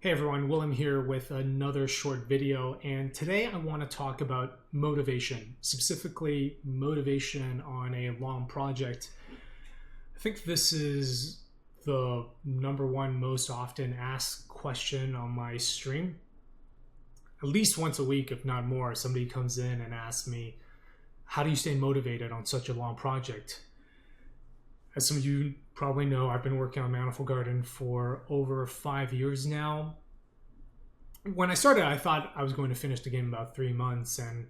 Hey everyone, Willem here with another short video, and today I want to talk about motivation, specifically motivation on a long project. I think this is the number one most often asked question on my stream. At least once a week, if not more, somebody comes in and asks me, how do you stay motivated on such a long project? As some of you probably know, I've been working on Manifold Garden for over 5 years now. When I started, I thought I was going to finish the game in about 3 months, and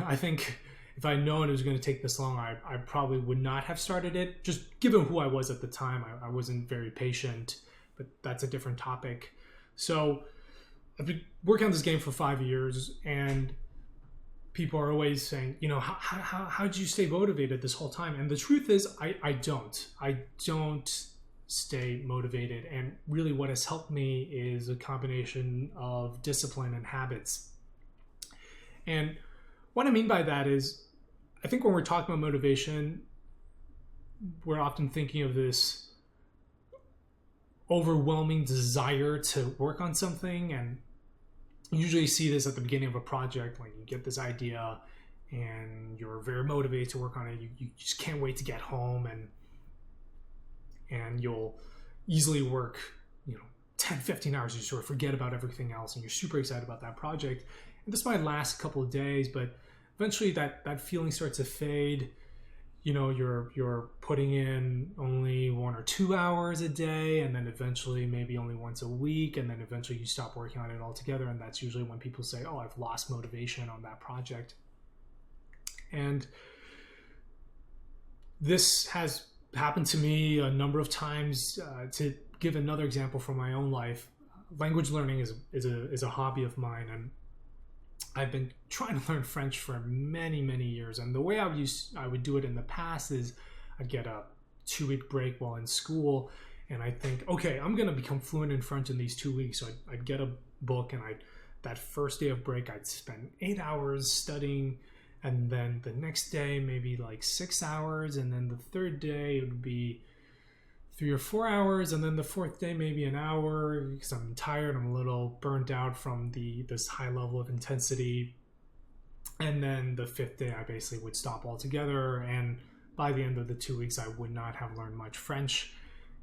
I think if I'd known it was going to take this long, I probably would not have started it. Just given who I was at the time, I wasn't very patient, but that's a different topic. So I've been working on this game for 5 years, and people are always saying, how did you stay motivated this whole time? And the truth is, I don't stay motivated. And really what has helped me is a combination of discipline and habits. And what I mean by that is, I think when we're talking about motivation, we're often thinking of this overwhelming desire to work on something, and you usually see this at the beginning of a project when you get this idea and you're very motivated to work on it. You just can't wait to get home, and you'll easily work 10-15 hours. You sort of forget about everything else and you're super excited about that project. And this might last a couple of days, but eventually that feeling starts to fade. You're putting in only 1 or 2 hours a day, and then eventually maybe only once a week, and then eventually you stop working on it altogether. And that's usually when people say, oh, I've lost motivation on that project. And this has happened to me a number of times. To give another example from my own life, language learning is a hobby of mine, and I've been trying to learn French for many, many years. And the way I would do it in the past is I'd get a 2-week break while in school, and I think, okay, I'm going to become fluent in French in these 2 weeks. So I'd get a book, and that first day of break, I'd spend 8 hours studying, and then the next day, maybe like 6 hours, and then the third day, it would be 3 or 4 hours, and then the fourth day maybe an hour, because I'm tired, I'm a little burnt out from this high level of intensity. And then the fifth day I basically would stop altogether, and by the end of the 2 weeks I would not have learned much French,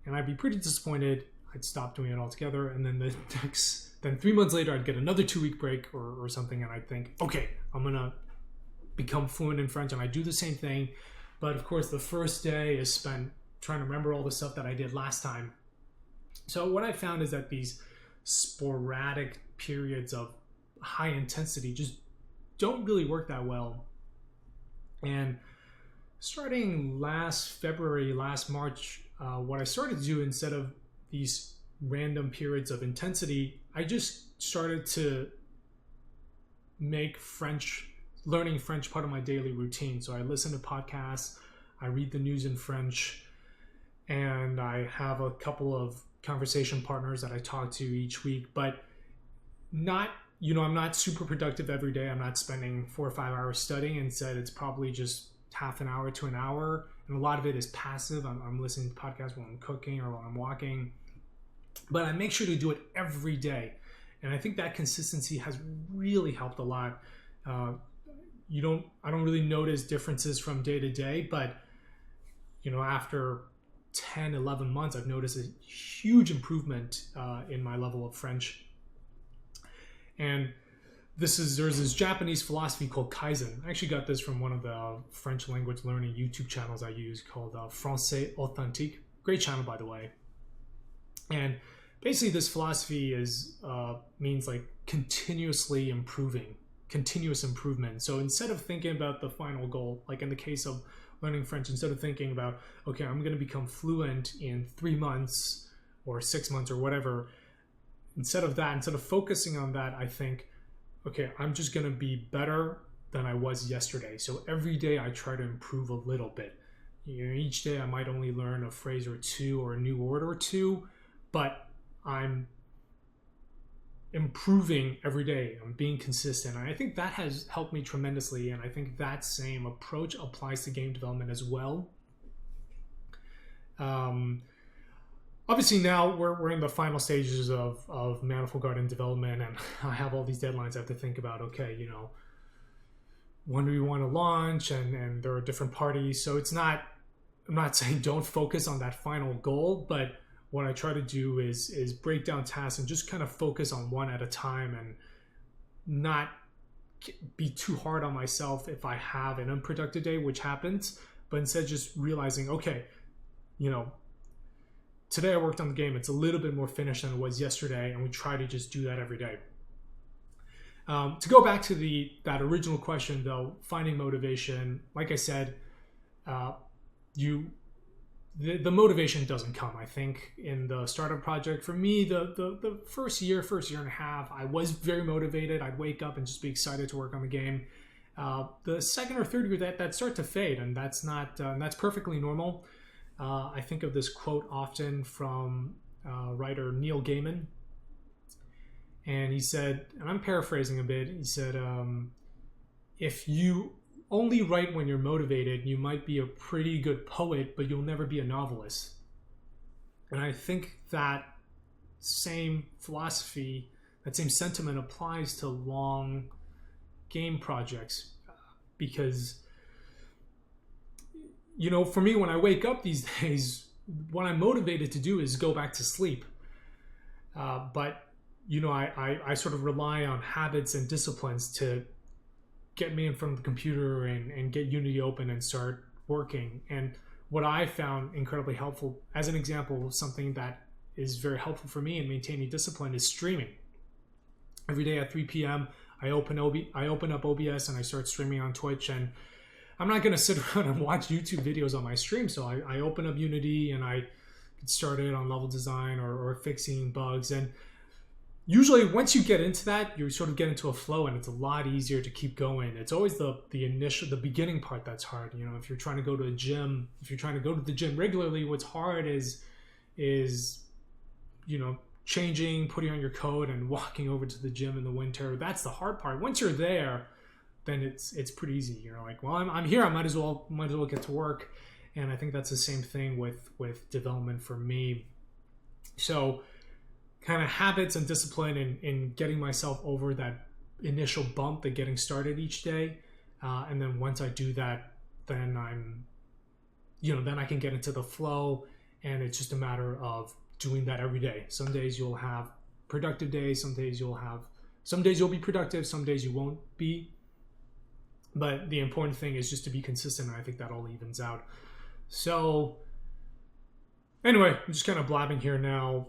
and I'd be pretty disappointed. I'd stop doing it altogether, and then then 3 months later I'd get another 2-week break or something, and I'd think, okay, I'm gonna become fluent in French, and I do the same thing. But of course the first day is spent trying to remember all the stuff that I did last time. So what I found is that these sporadic periods of high intensity just don't really work that well. And starting last February, last March, what I started to do, instead of these random periods of intensity, I just started to make learning French part of my daily routine. So I listen to podcasts, I read the news in French, and I have a couple of conversation partners that I talk to each week, but I'm not super productive every day. I'm not spending 4 or 5 hours studying. Instead, it's probably just half an hour to an hour. And a lot of it is passive. I'm listening to podcasts while I'm cooking or while I'm walking, but I make sure to do it every day. And I think that consistency has really helped a lot. I don't really notice differences from day to day, but after 10, 11 months, I've noticed a huge improvement in my level of French. And there's this Japanese philosophy called Kaizen. I actually got this from one of the French language learning YouTube channels I use called Français Authentique. Great channel, by the way. And basically this philosophy means like continuously improving, continuous improvement. So instead of thinking about the final goal, like in the case of learning French, instead of thinking about, okay, I'm going to become fluent in 3 months or 6 months or whatever, instead of focusing on that, I think, okay, I'm just going to be better than I was yesterday. So every day I try to improve a little bit. Each day I might only learn a phrase or two or a new word or two, but I'm improving every day. I'm being consistent. And I think that has helped me tremendously. And I think that same approach applies to game development as well. obviously now we're in the final stages of Manifold Garden development, and I have all these deadlines I have to think about. Okay, when do we want to launch, and there are different parties. So I'm not saying don't focus on that final goal, but what I try to do is break down tasks and just kind of focus on one at a time, and not be too hard on myself if I have an unproductive day, which happens, but instead just realizing, okay, today I worked on the game. It's a little bit more finished than it was yesterday, and we try to just do that every day. To go back to that original question, though, finding motivation, like I said, the motivation doesn't come. I think in the startup project, for me, the first year and a half, I was very motivated. I'd wake up and just be excited to work on the game. The second or third year, that start to fade, and that's perfectly normal. I think of this quote often from writer Neil Gaiman, and he said, and I'm paraphrasing a bit, he said, if you only write when you're motivated, you might be a pretty good poet, but you'll never be a novelist. And I think that same philosophy, that same sentiment applies to long game projects, because for me, when I wake up these days, what I'm motivated to do is go back to sleep. But I sort of rely on habits and disciplines to get me in front of the computer and get Unity open and start working. And what I found incredibly helpful, as an example, something that is very helpful for me in maintaining discipline, is streaming. Every day at 3 p.m., I open up OBS and I start streaming on Twitch. And I'm not going to sit around and watch YouTube videos on my stream. So I open up Unity and I get started on level design or fixing bugs. And usually once you get into that, you sort of get into a flow, and it's a lot easier to keep going. It's always the beginning part that's hard. If you're trying to go to the gym regularly, what's hard is changing, putting on your coat and walking over to the gym in the winter. That's the hard part. Once you're there, then it's pretty easy. You're like, well, I'm here. I might as well get to work. And I think that's the same thing with development for me. So kind of habits and discipline in getting myself over that initial bump, the getting started each day. And then once I do that, then then I can get into the flow, and it's just a matter of doing that every day. Some days you'll have productive days. Some days you'll be productive. Some days you won't be. But the important thing is just to be consistent, and I think that all evens out. So anyway, I'm just kind of blabbing here now.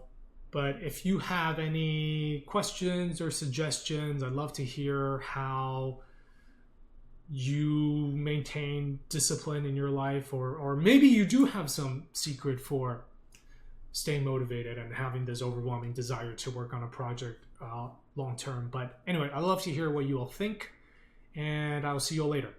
But if you have any questions or suggestions, I'd love to hear how you maintain discipline in your life, or maybe you do have some secret for staying motivated and having this overwhelming desire to work on a project long term. But anyway, I'd love to hear what you all think, and I'll see you all later.